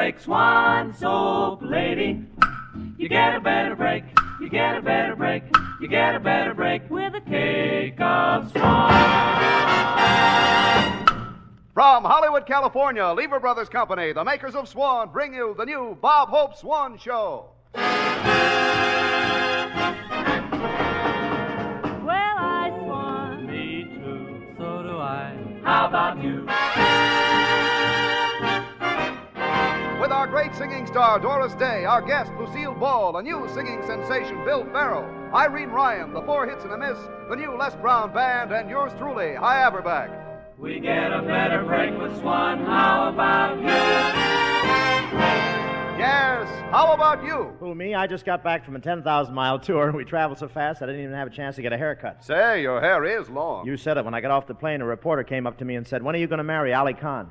break, Swan Soap Lady. You get a better break, you get a better break, you get a better break with a cake of Swan. From Hollywood, California, Lever Brothers Company, the makers of Swan, bring you the new Bob Hope Swan Show. Well, I swan. Me too, so do I. How about you? With our great singing star, Doris Day, our guest, Lucille Ball, a new singing sensation, Bill Farrell, Irene Ryan, the 4 hits and a miss, the new Les Brown Band, and yours truly, Hi Aberback. We get a better break with Swan. How about you? Yes, how about you? Who, me? I just got back from a 10,000-mile tour. We traveled so fast I didn't even have a chance to get a haircut. Say, your hair is long. You said it. When I got off the plane, a reporter came up to me and said, "When are you going to marry Ali Khan?"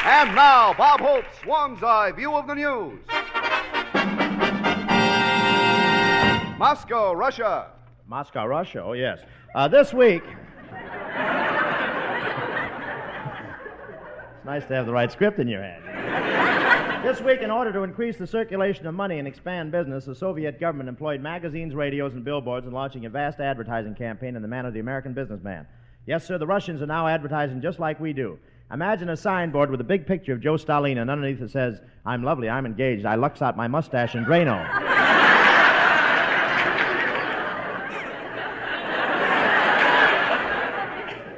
And now, Bob Hope's Swan's Eye View of the News. Moscow, Russia. Moscow, Russia? Oh, yes. This week... It's nice to have the right script in your head. This week, in order to increase the circulation of money and expand business, the Soviet government employed magazines, radios, and billboards in launching a vast advertising campaign in the manner of the American businessman. Yes, sir, the Russians are now advertising just like we do. Imagine a signboard with a big picture of Joe Stalin, and underneath it says, "I'm lovely, I'm engaged, I lux out my mustache in Drano."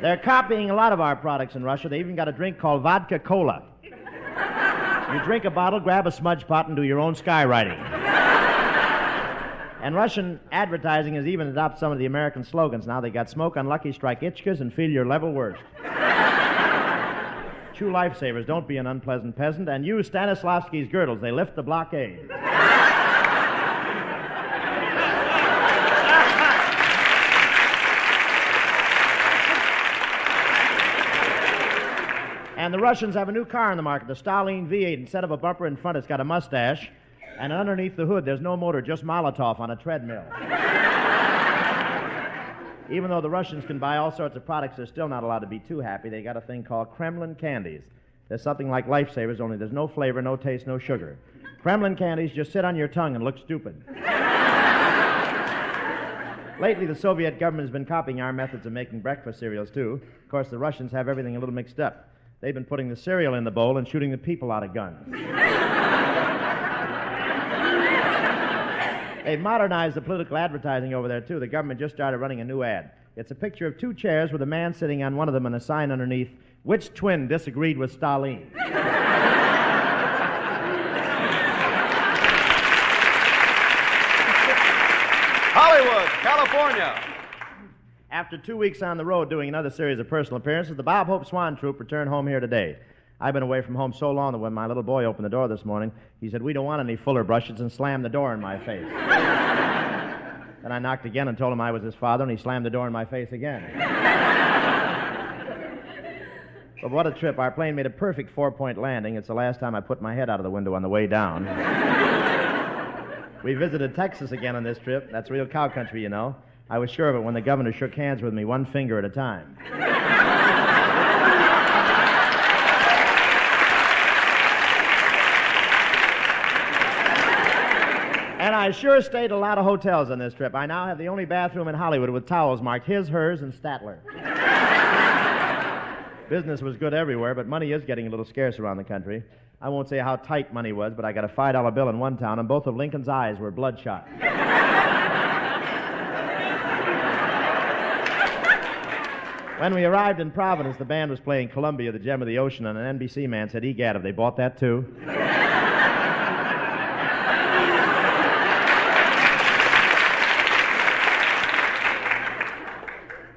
They're copying a lot of our products in Russia. They even got a drink called vodka cola. You drink a bottle, grab a smudge pot, and do your own skywriting. And Russian advertising has even adopted some of the American slogans now. They got smoke unlucky, strike itchkas, and feel your level worst. Chew lifesavers, don't be an unpleasant peasant, and use Stanislavski's girdles. They lift the blockade. And the Russians have a new car in the market, the Stalin V8. Instead of a bumper in front, it's got a mustache. And underneath the hood, there's no motor, just Molotov on a treadmill. Even though the Russians can buy all sorts of products, they're still not allowed to be too happy. They got a thing called Kremlin candies. There's something like lifesavers, only there's no flavor, no taste, no sugar. Kremlin candies just sit on your tongue and look stupid. Lately, the Soviet government has been copying our methods of making breakfast cereals, too. Of course, the Russians have everything a little mixed up. They've been putting the cereal in the bowl and shooting the people out of guns. They've modernized the political advertising over there, too. The government just started running a new ad. It's a picture of 2 chairs with a man sitting on one of them and a sign underneath, "Which twin disagreed with Stalin?" Hollywood, California. After 2 weeks on the road doing another series of personal appearances, the Bob Hope Swan Troupe returned home here today. I've been away from home so long that when my little boy opened the door this morning, he said, "We don't want any Fuller brushes," and slammed the door in my face. Then I knocked again and told him I was his father, and he slammed the door in my face again. But what a trip. Our plane made a perfect 4-point landing. It's the last time I put my head out of the window on the way down. We visited Texas again on this trip. That's real cow country, you know. I was sure of it when the governor shook hands with me, one finger at a time. And I sure stayed at a lot of hotels on this trip. I now have the only bathroom in Hollywood with towels marked his, hers, and Statler. Business was good everywhere, but money is getting a little scarce around the country. I won't say how tight money was, but I got a $5 bill in one town, and both of Lincoln's eyes were bloodshot. When we arrived in Providence, the band was playing Columbia, the Gem of the Ocean, and an NBC man said, "Egad, have they bought that too?"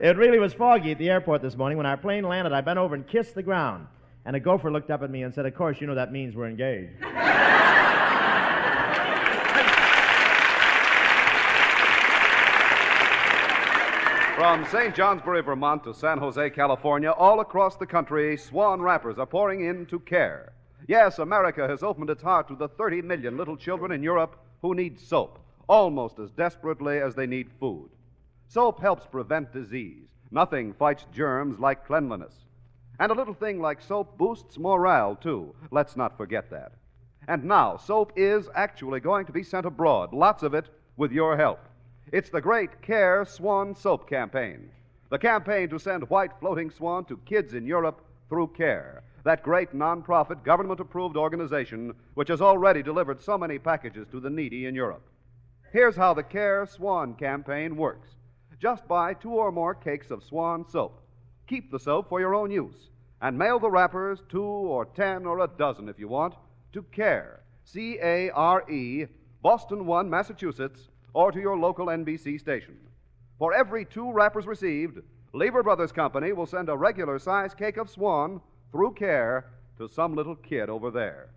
It really was foggy at the airport this morning. When our plane landed, I bent over and kissed the ground. And a gopher looked up at me and said, "Of course, you know that means we're engaged." From St. Johnsbury, Vermont to San Jose, California, all across the country, Swan wrappers are pouring in to care. Yes, America has opened its heart to the 30 million little children in Europe who need soap, almost as desperately as they need food. Soap helps prevent disease. Nothing fights germs like cleanliness. And a little thing like soap boosts morale, too. Let's not forget that. And now, soap is actually going to be sent abroad, lots of it, with your help. It's the great Care Swan Soap campaign. The campaign to send white floating swan to kids in Europe through Care, that great non-profit, government-approved organization which has already delivered so many packages to the needy in Europe. Here's how the Care Swan campaign works. Just buy 2 or more cakes of Swan soap. Keep the soap for your own use, and mail the wrappers 2 or 10 or a dozen if you want, to Care, C-A-R-E, Boston 1, Massachusetts, or to your local NBC station. For every 2 wrappers received, Lever Brothers Company will send a regular-size cake of Swan through Care to some little kid over there.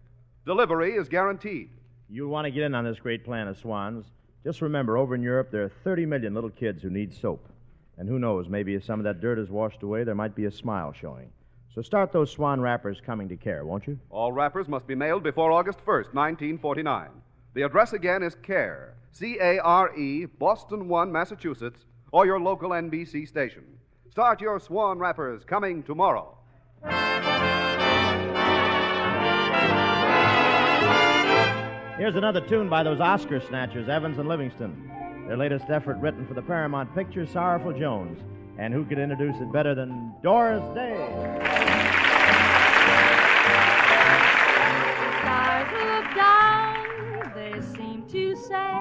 Delivery is guaranteed. You'll want to get in on this great plan of Swans. Just remember, over in Europe, there are 30 million little kids who need soap. And who knows, maybe if some of that dirt is washed away, there might be a smile showing. So start those Swan wrappers coming to Care, won't you? All wrappers must be mailed before August 1st, 1949. The address again is Care, C-A-R-E, Boston 1, Massachusetts, or your local NBC station. Start your Swan wrappers coming tomorrow. Here's another tune by those Oscar snatchers, Evans and Livingston. Their latest effort written for the Paramount picture, Sorrowful Jones. And who could introduce it better than Doris Day? Stars look down, they seem to say,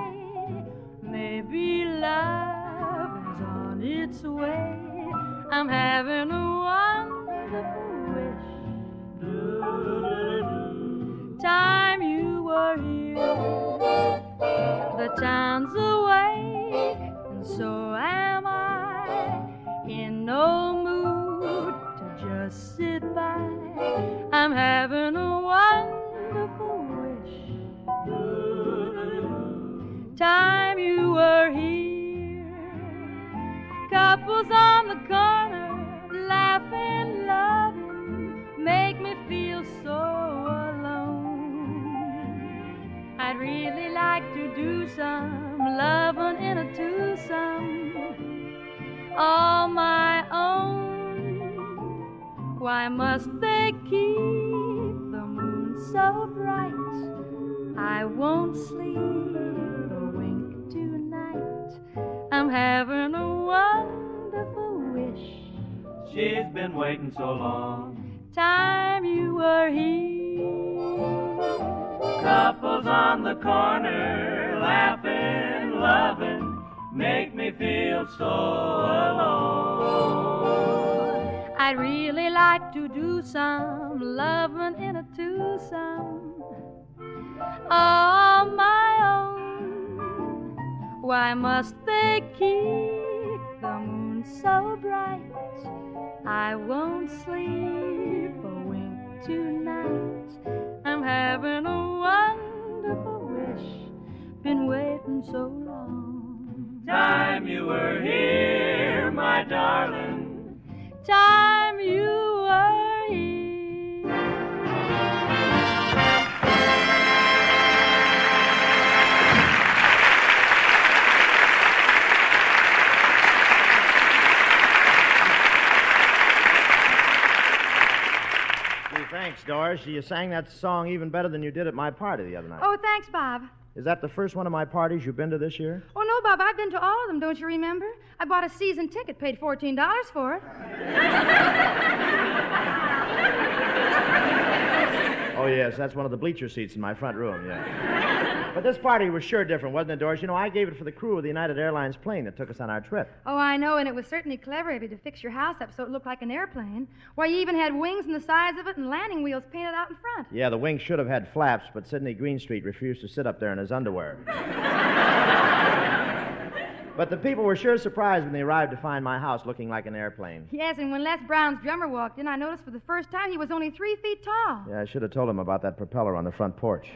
maybe love is on its way. I'm having a wonderful wish. Time you were here, the town's awake, and so am I. In no mood to just sit by. I'm having a wonderful wish. Time you were here, couples on the corner, laughing, loving, make me feel so alone. I'd really like to do some loving in a twosome, all my own. Why must they keep the moon so bright? I won't sleep a wink tonight. I'm having a wonderful wish. She's been waiting so long. Time you were here. Couples on the corner, laughing, loving, make me feel so alone. I'd really like to do some loving in a twosome, all my own. Why must they keep the moon so bright? I won't sleep a wink tonight. I'm having a wonderful wish, been waiting so long. Time you were here, my darling. Time you were here. Gee, thanks, Doris. You sang that song even better than you did at my party the other night. Oh, thanks, Bob. Is that the first one of my parties you've been to this year? Oh, no, Bob, I've been to all of them, don't you remember? I bought a season ticket, paid $14 for it. Oh, yes, that's one of the bleacher seats in my front room, yeah. But this party was sure different, wasn't it, Doris? You know, I gave it for the crew of the United Airlines plane that took us on our trip. Oh, I know, and it was certainly clever of you to fix your house up so it looked like an airplane. Why, you even had wings in the sides of it and landing wheels painted out in front. Yeah, the wings should have had flaps, but Sidney Greenstreet refused to sit up there in his underwear. But the people were sure surprised when they arrived to find my house looking like an airplane. Yes, and when Les Brown's drummer walked in, I noticed for the first time he was only 3 feet tall. Yeah, I should have told him about that propeller on the front porch.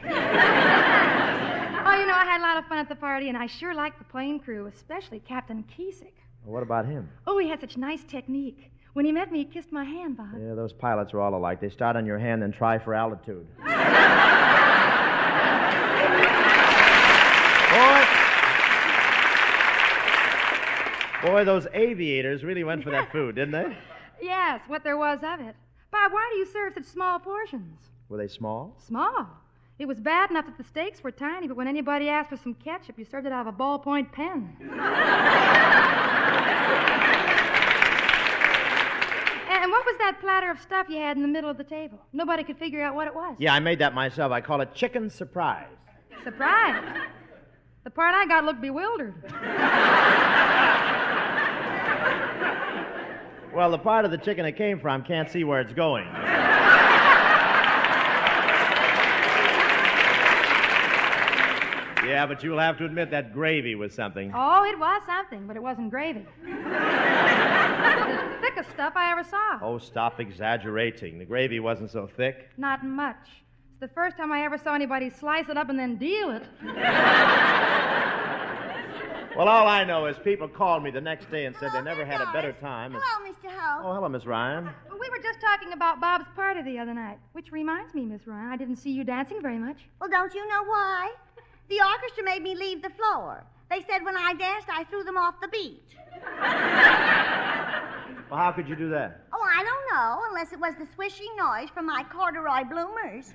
Oh, you know, I had a lot of fun at the party, and I sure liked the plane crew, especially Captain Kiesick. Well, what about him? Oh, he had such nice technique. When he met me, he kissed my hand, Bob. Yeah, those pilots are all alike. They start on your hand, then try for altitude. Boy, those aviators really went for that food, didn't they? Yes, what there was of it. Bob, why do you serve such small portions? Were they small? Small? It was bad enough that the steaks were tiny, but when anybody asked for some ketchup, you served it out of a ballpoint pen. And what was that platter of stuff you had in the middle of the table? Nobody could figure out what it was. Yeah, I made that myself. I call it chicken surprise. Surprise? The part I got looked bewildered. Well, the part of the chicken it came from can't see where it's going. Yeah, but you'll have to admit that gravy was something. Oh, it was something, but it wasn't gravy. It was the thickest stuff I ever saw. Oh, stop exaggerating. The gravy wasn't so thick. Not much. It's the first time I ever saw anybody slice it up and then deal it. Well, all I know is people called me the next day and said they never had a better time. Hello, Mr. Hope. Oh, hello, Miss Ryan. We were just talking about Bob's party the other night, which reminds me, Miss Ryan, I didn't see you dancing very much. Well, don't you know why? The orchestra made me leave the floor. They said when I danced, I threw them off the beat. Well, how could you do that? Oh, I don't know, unless it was the swishing noise from my corduroy bloomers.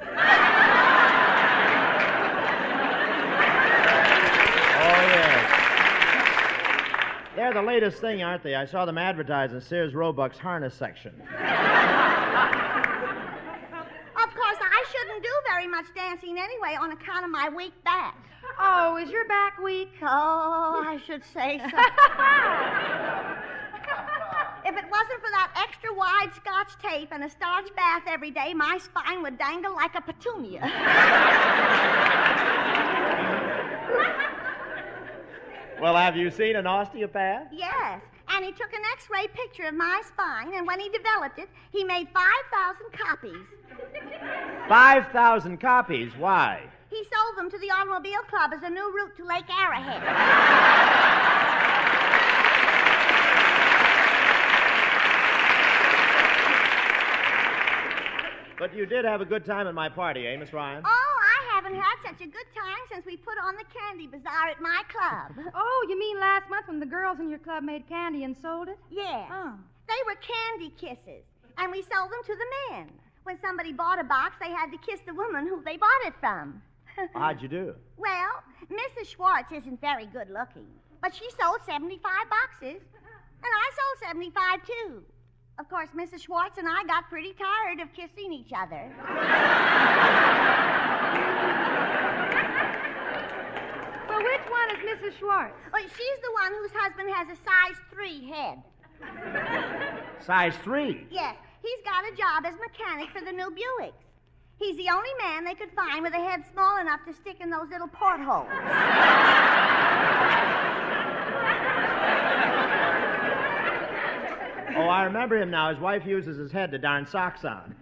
Oh, yes. They're the latest thing, aren't they? I saw them advertised in Sears Roebuck's harness section. Of course, I shouldn't do very much dancing anyway on account of my weak back. Oh, is your back weak? Oh, I should say so. If it wasn't for that extra wide Scotch tape and a starch bath every day, my spine would dangle like a petunia. Well, have you seen an osteopath? Yes, and he took an X-ray picture of my spine, and when he developed it, he made 5,000 copies. 5,000 copies? Why? He sold them to the Automobile Club as a new route to Lake Arrowhead. But you did have a good time at my party, eh, Miss Ryan? Oh, I haven't had such a good time since we put on the candy bazaar at my club. Oh, you mean last month when the girls in your club made candy and sold it? Yeah. Oh. They were candy kisses, and we sold them to the men. When somebody bought a box, they had to kiss the woman who they bought it from. How'd you do? Well, Mrs. Schwartz isn't very good looking, but she sold 75 boxes, and I sold 75 too. Of course, Mrs. Schwartz and I got pretty tired of kissing each other. Well, which one is Mrs. Schwartz? Well, she's the one whose husband has a size 3 head. Size 3? Yes, he's got a job as mechanic for the new Buicks. He's the only man they could find with a head small enough to stick in those little portholes. Oh, I remember him now. His wife uses his head to darn socks on.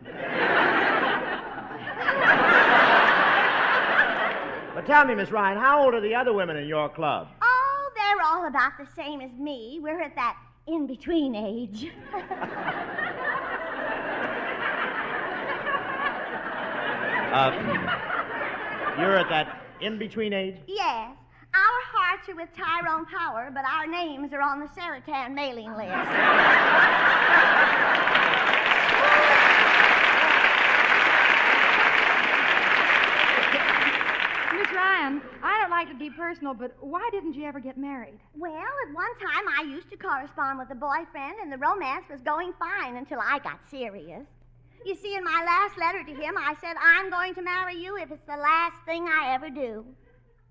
But tell me, Miss Ryan, how old are the other women in your club? Oh, they're all about the same as me. We're at that in-between age. You're at that in-between age? Yes. Our hearts are with Tyrone Power, but our names are on the Saratan mailing list. Miss Ryan, I don't like to be personal, but why didn't you ever get married? Well, at one time I used to correspond with a boyfriend, and the romance was going fine until I got serious. You see, in my last letter to him, I said, I'm going to marry you if it's the last thing I ever do.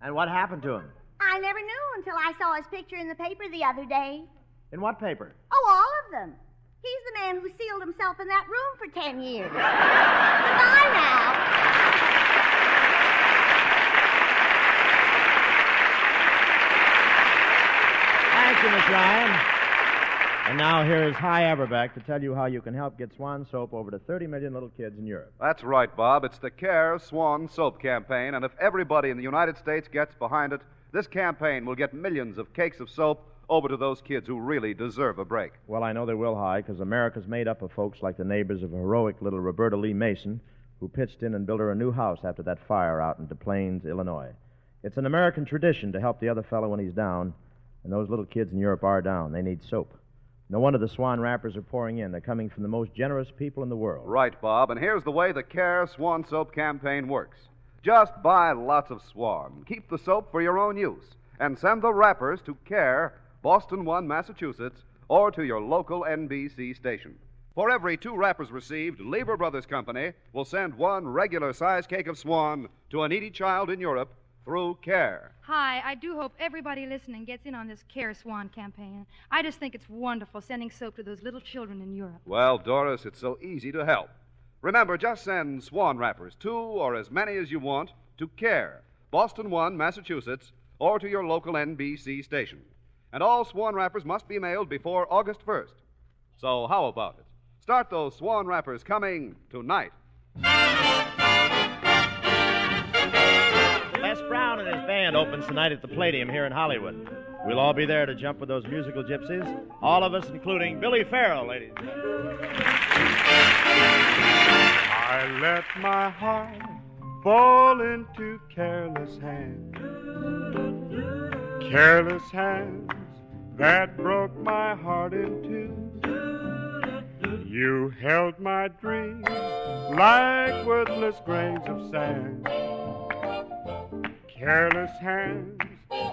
And what happened to him? I never knew until I saw his picture in the paper the other day. In what paper? Oh, all of them. He's the man who sealed himself in that room for 10 years. Goodbye now. Thank you, Miss Ryan. And now here's Hy Averback to tell you how you can help get Swan soap over to 30 million little kids in Europe. That's right, Bob. It's the CARE Swan Soap Campaign, and if everybody in the United States gets behind it, this campaign will get millions of cakes of soap over to those kids who really deserve a break. Well, I know they will, Hy, because America's made up of folks like the neighbors of heroic little Roberta Lee Mason, who pitched in and built her a new house after that fire out in Des Plaines, Illinois. It's an American tradition to help the other fellow when he's down, And those little kids in Europe are down. They need soap. No wonder the Swan wrappers are pouring in. They're coming from the most generous people in the world. Right, Bob. And here's the way the Care Swan Soap campaign works. Just buy lots of Swan. Keep the soap for your own use. And send the wrappers to Care, Boston 1, Massachusetts, or to your local NBC station. For every 2 wrappers received, Lever Brothers Company will send 1 regular-size cake of Swan to a needy child in Europe through Care. Hi, I do hope everybody listening gets in on this Care Swan campaign. I just think it's wonderful sending soap to those little children in Europe. Well, Doris, it's so easy to help. Remember, just send Swan wrappers, 2 or as many as you want, to Care, Boston 1, Massachusetts, or to your local NBC station. And all Swan wrappers must be mailed before August 1st. So how about it? Start those Swan wrappers coming tonight. Les Brown and his band opens tonight at the Palladium here in Hollywood. We'll all be there to jump with those musical gypsies. All of us, including Billy Farrell, ladies. I let my heart fall into careless hands. Careless hands that broke my heart in two. You held my dreams like worthless grains of sand. Careless hands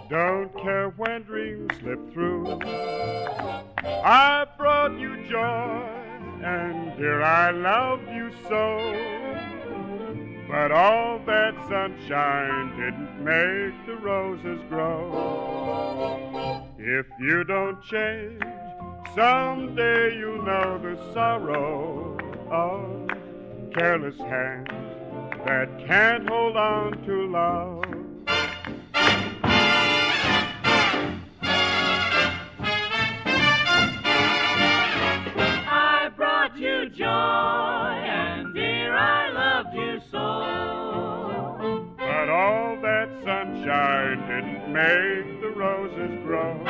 don't care when dreams slip through. I brought you joy, and dear, I loved you so. But all that sunshine didn't make the roses grow. If you don't change, someday you'll know the sorrow of careless hands that can't hold on to love. I brought you joy, and dear, I loved you so. But all that sunshine didn't make the roses grow.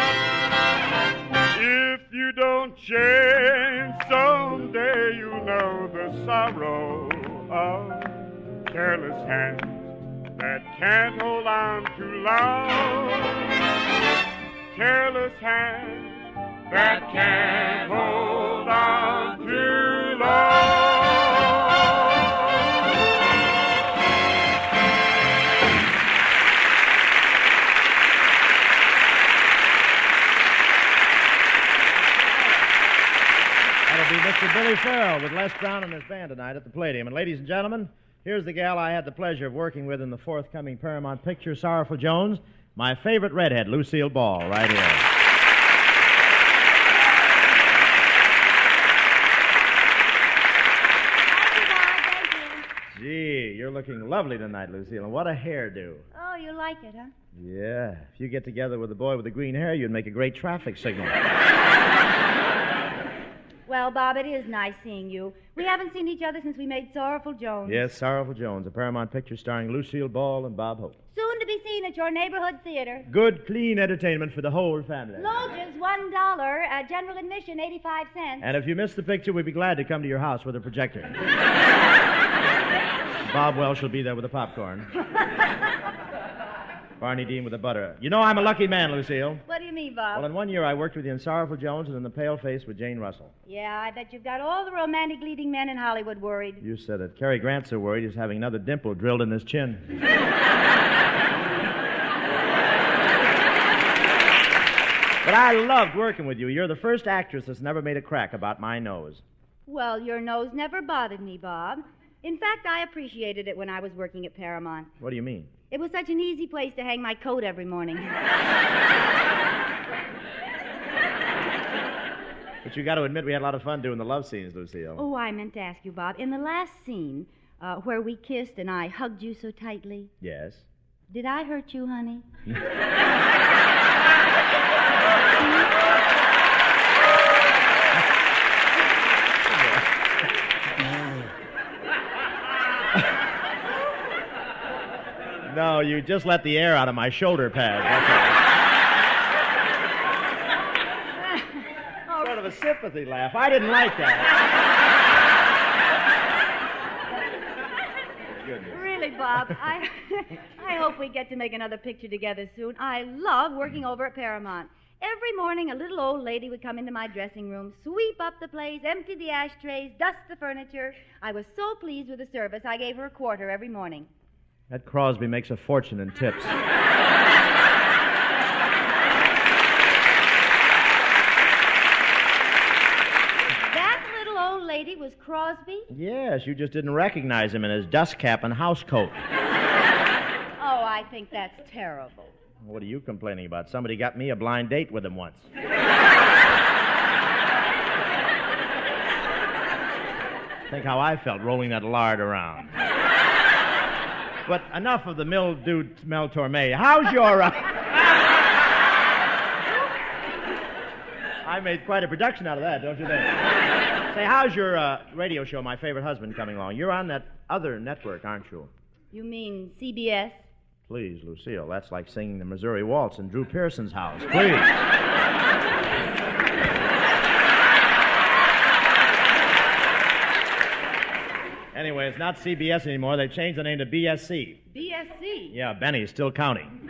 If you don't change, someday you'll know the sorrow of careless hands that can't hold on to love. Careless hands that can't hold on to love. That'll be Mr. Billy Farrell with Les Brown and his band tonight at the Palladium. And ladies and gentlemen, here's the gal I had the pleasure of working with in the forthcoming Paramount picture, Sorrowful Jones, my favorite redhead, Lucille Ball, right here. Gee, you're looking lovely tonight, Lucille, and what a hairdo. Oh, you like it, huh? Yeah, if you get together with the boy with the green hair, you'd make a great traffic signal. Well, Bob, it is nice seeing you. We haven't seen each other since we made Sorrowful Jones. Yes, Sorrowful Jones, a Paramount picture starring Lucille Ball and Bob Hope. Soon to be seen at your neighborhood theater. Good, clean entertainment for the whole family. Loges, $1. General admission, 85 cents. And if you missed the picture, we'd be glad to come to your house with a projector. Bob Welsh will be there with the popcorn. Barney Dean with the butter. You know I'm a lucky man, Lucille. What do you mean, Bob? Well, in one year I worked with you in Sorrowful Jones and in The Pale Face with Jane Russell. Yeah, I bet you've got all the romantic leading men in Hollywood worried. You said it. Cary Grant's so worried he's having another dimple drilled in his chin. But I loved working with you. You're the first actress that's never made a crack about my nose. Well, your nose never bothered me, Bob. In fact, I appreciated it when I was working at Paramount. What do you mean? It was such an easy place to hang my coat every morning. But you got to admit we had a lot of fun doing the love scenes, Lucille. Oh, I meant to ask you, Bob. In the last scene, where we kissed and I hugged you so tightly, Yes. did I hurt you, honey? No, you just let the air out of my shoulder pad. That's all. Sort of a sympathy laugh. I didn't like that. Goodness. Really, Bob, I hope we get to make another picture together soon. I love working over at Paramount. Every morning, a little old lady would come into my dressing room, sweep up the place, empty the ashtrays, dust the furniture. I was so pleased with the service, I gave her a quarter every morning. That Crosby makes a fortune in tips. That little old lady was Crosby? Yes, you just didn't recognize him in his dust cap and house coat. Oh, I think that's terrible. What are you complaining about? Somebody got me a blind date with him once. Think how I felt rolling that lard around. But enough of the mildewed Mel Torme. How's your... I made quite a production out of that, don't you think? Say, how's your radio show, My Favorite Husband, coming along? You're on that other network, aren't you? You mean CBS? Please, Lucille, that's like singing the Missouri Waltz in Drew Pearson's house. Please. Anyway, it's not CBS anymore. They've changed the name to BSC. BSC? Yeah, Benny's still counting.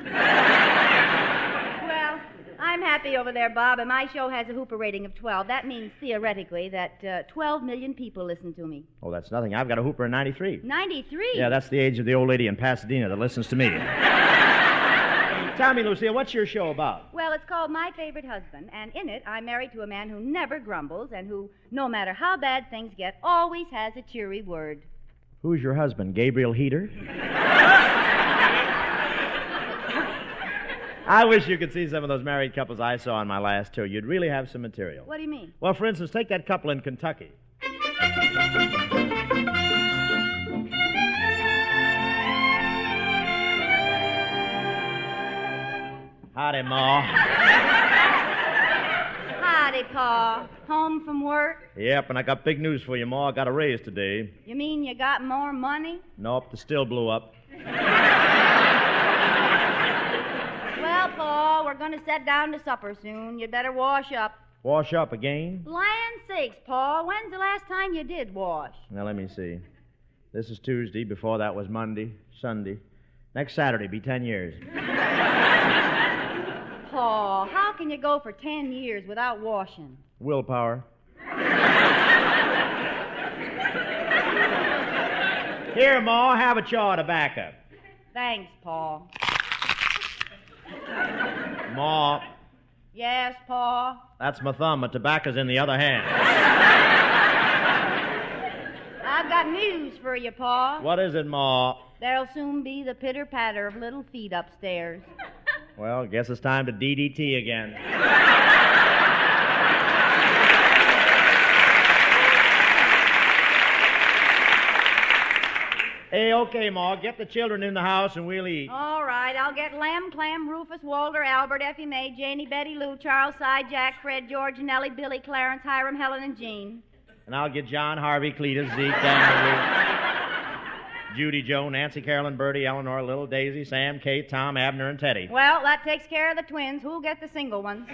Well, I'm happy over there, Bob, and my show has a Hooper rating of 12. That means, theoretically, that 12 million people listen to me. Oh, that's nothing. I've got a Hooper in 93. 93? Yeah, that's the age of the old lady in Pasadena that listens to me. Tell me, Lucille, what's your show about? Well, it's called My Favorite Husband, and in it, I'm married to a man who never grumbles and who, no matter how bad things get, always has a cheery word. Who's your husband, Gabriel Heater? I wish you could see some of those married couples I saw on my last tour. You'd really have some material. What do you mean? Well, for instance, take that couple in Kentucky. Howdy, Ma. Howdy, Pa. Home from work? Yep, and I got big news for you, Ma. I got a raise today. You mean you got more money? Nope, the still blew up. Well, Pa, we're going to sit down to supper soon. You'd better wash up. Wash up again? Land sakes, Pa. When's the last time you did wash? Now, let me see. This is Tuesday. Before that was Monday, Sunday. Next Saturday be 10 years. Pa, how can you go for 10 years without washing? Willpower. Here, Ma, have a chaw of tobacco. Thanks, Pa. Ma, Yes, Pa? that's my thumb. My tobacco's in the other hand. I've got news for you, Pa. What is it, Ma? There'll soon be the pitter-patter of little feet upstairs. Well, guess it's time to DDT again. Hey, okay, Ma, get the children in the house and we'll eat. All right, I'll get Lem, Clem, Rufus, Walter, Albert, Effie May, Janie, Betty, Lou, Charles, Cy, Jack, Fred, George, Nellie, Billy, Clarence, Hiram, Helen, and Jean. And I'll get John, Harvey, Cletus, Zeke, Dan, Judy, Joe, Nancy, Carolyn, Bertie, Eleanor, Little Daisy, Sam, Kate, Tom, Abner, and Teddy. Well, that takes care of the twins. Who'll get the single ones?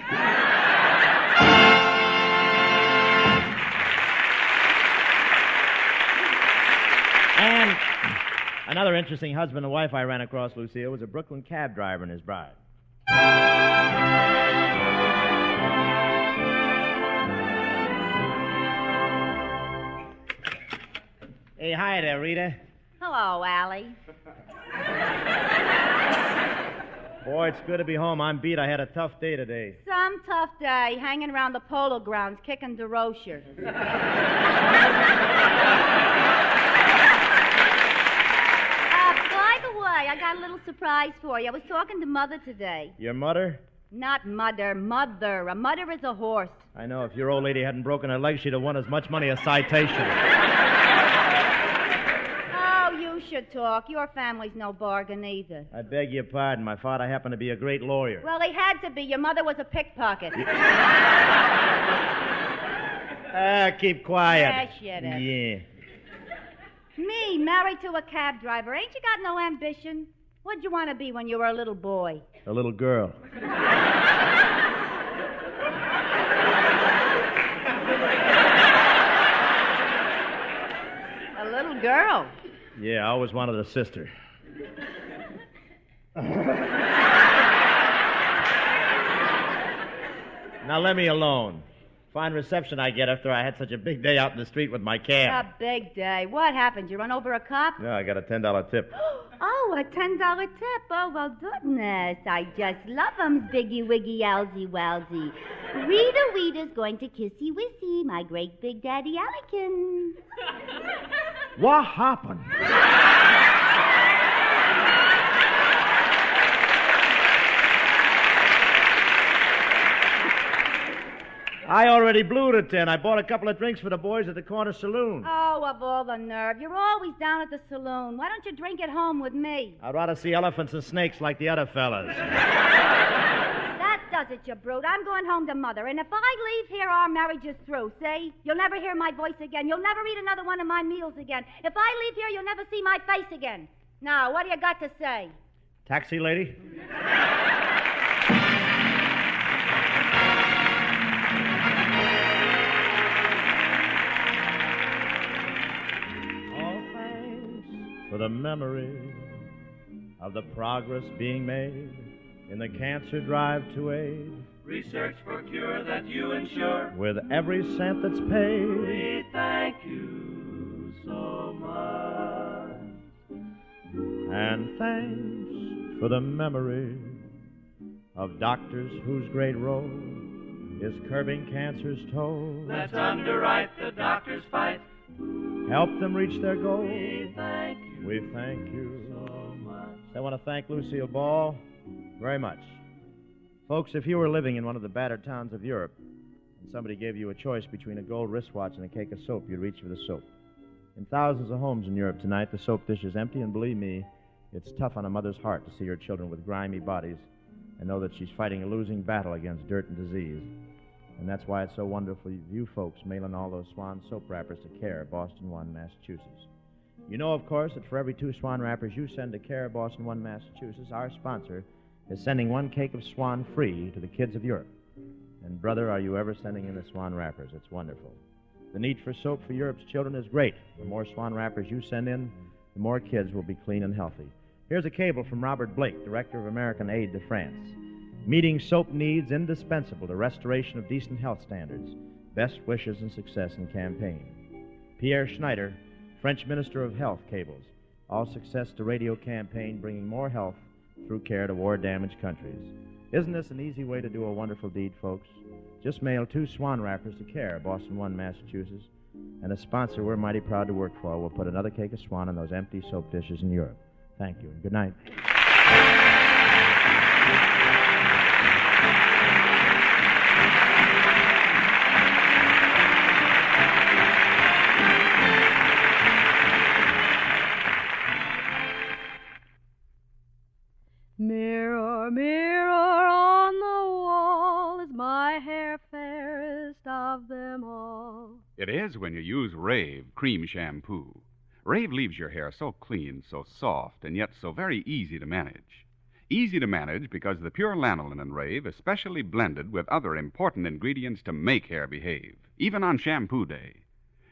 And another interesting husband and wife I ran across, Lucille, was a Brooklyn cab driver and his bride. Hey, hi there, Rita. Hello, Allie. Boy, it's good to be home. I'm beat. I had a tough day today. Some tough day hanging around the polo grounds kicking DeRocher. By the way, I got a little surprise for you. I was talking to Mother today. Your mother? Not mother, mother. A mother is a horse. I know. If your old lady hadn't broken her leg, she'd have won as much money as citation. Oh, you should talk. Your family's no bargain either. I beg your pardon. My father happened to be a great lawyer. Well, he had to be. Your mother was a pickpocket. Keep quiet. Yeah, shut up. Yeah. Me, married to a cab driver. Ain't you got no ambition? What'd you want to be when you were a little boy? A little girl. A little girl. Yeah, I always wanted a sister. Now let me alone. Fine reception I get after I had such a big day out in the street with my cab. A big day. What happened? You run over a cop? Yeah, I got a $10 tip. Oh, a $10 tip. Oh, well, goodness. I just love 'em, Biggie Wiggy Owlsy Wowsy. Rita Weeta's going to kissy wissy, my great big daddy Allikins. What happened? I already blew the 10. I bought a couple of drinks for the boys at the corner saloon. Oh, of all the nerve. You're always down at the saloon. Why don't you drink at home with me? I'd rather see elephants and snakes like the other fellas. That does it, you brute. I'm going home to Mother, and if I leave here, our marriage is through, see? You'll never hear my voice again. You'll never eat another one of my meals again. If I leave here, you'll never see my face again. Now, what do you got to say? Taxi lady? For the memory of the progress being made in the cancer drive to aid. Research for cure that you ensure. With every cent that's paid. We thank you so much. And thanks for the memory of doctors whose great role is curbing cancer's toll. Let's underwrite the doctor's fight. Help them reach their goal. We thank you. We thank you so much. I want to thank Lucille Ball very much. Folks, if you were living in one of the battered towns of Europe and somebody gave you a choice between a gold wristwatch and a cake of soap, you'd reach for the soap. In thousands of homes in Europe tonight, the soap dish is empty, and believe me, it's tough on a mother's heart to see her children with grimy bodies and know that she's fighting a losing battle against dirt and disease. And that's why it's so wonderful you folks mailing all those Swan soap wrappers to Care, Boston 1, Massachusetts. You know, of course, that for every 2 Swan wrappers you send to Care, Boston 1, Massachusetts, our sponsor is sending 1 cake of Swan free to the kids of Europe. And, brother, are you ever sending in the Swan wrappers? It's wonderful. The need for soap for Europe's children is great. The more Swan wrappers you send in, the more kids will be clean and healthy. Here's a cable from Robert Blake, Director of American Aid to France. Meeting soap needs indispensable to restoration of decent health standards. Best wishes and success in campaign. Pierre Schneider, French Minister of Health, cables. All success to radio campaign bringing more health through care to war-damaged countries. Isn't this an easy way to do a wonderful deed, folks? Just mail 2 Swan wrappers to Care, Boston 1, Massachusetts, and a sponsor we're mighty proud to work for will put another cake of Swan in those empty soap dishes in Europe. Thank you, and good night. Mirror, mirror on the wall, is my hair fairest of them all? It is when you use Rave cream shampoo. Rave leaves your hair so clean, so soft, and yet so very easy to manage. Easy to manage because the pure lanolin in Rave is specially blended with other important ingredients to make hair behave, even on shampoo day.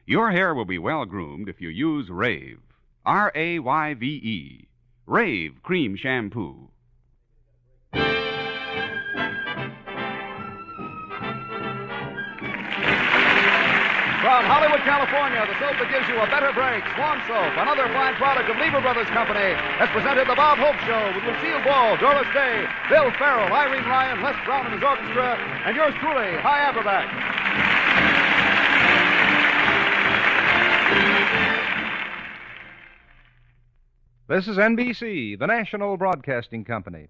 Your hair will be well groomed if you use Rave. R-A-Y-V-E. Rave cream shampoo. From Hollywood, California, the soap that gives you a better break, Swan Soap, another fine product of Lever Brothers Company, has presented the Bob Hope Show with Lucille Ball, Doris Day, Bill Farrell, Irene Ryan, Les Brown and his orchestra, and yours truly, High Averback. This is NBC, the national broadcasting company.